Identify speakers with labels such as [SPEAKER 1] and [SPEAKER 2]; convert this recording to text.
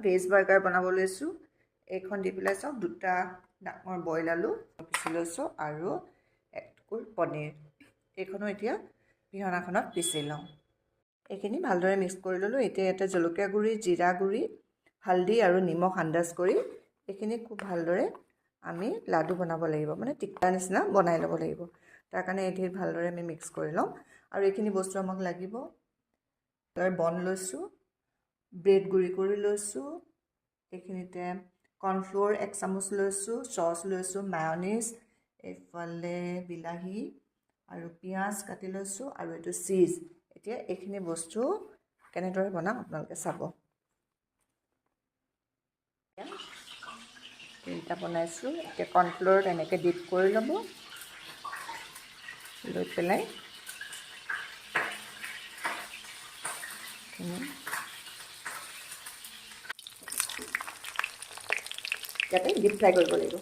[SPEAKER 1] Veg burger বনাব লৈছোঁ। এইখন দি পেলাই চাওক, দুটা ডাঙৰ বইল আলু পিচি লৈছোঁ আৰু এক টুকুৰ পনীৰ। এইখনো এতিয়া পিহনাখনত পিচি লওঁ। এইখিনি ভালদৰে মিক্স কৰি ল'লোঁ। এতিয়া ইয়াতে জলকীয়া গুড়ি, জিৰা গুড়ি, হালধি আৰু নিমখ আন্দাজ কৰি এইখিনি খুব ভালদৰে আমি লাডু বনাব লাগিব, মানে টিক্কা নিচিনা বনাই ল'ব লাগিব। তাৰ কাৰণে এইখিনি ভালদৰে আমি মিক্স কৰি লওঁ। আৰু এইখিনি বস্তু আমাক লাগিব। বন লৈছোঁ, ব্ৰেড গুড়ি কৰি লৈছোঁ, এইখিনিতে কৰ্ণফ্ল'ৰ 1 চামুচ লৈছোঁ, চচ লৈছোঁ, মায়নিজ, এইফালে বিলাহী আৰু পিঁয়াজ কাটি লৈছোঁ আৰু এইটো চীজ। এতিয়া এইখিনি বস্তু কেনেদৰে বনাম আপোনালোকে চাব। তিনিটা বনাইছোঁ। এতিয়া কৰ্ণফ্ল'ৰত এনেকৈ ডিপ কৰি ল'ব, লৈ পেলাই ইয়াতে ডিপ ফ্ৰাই কৰিব লাগিব।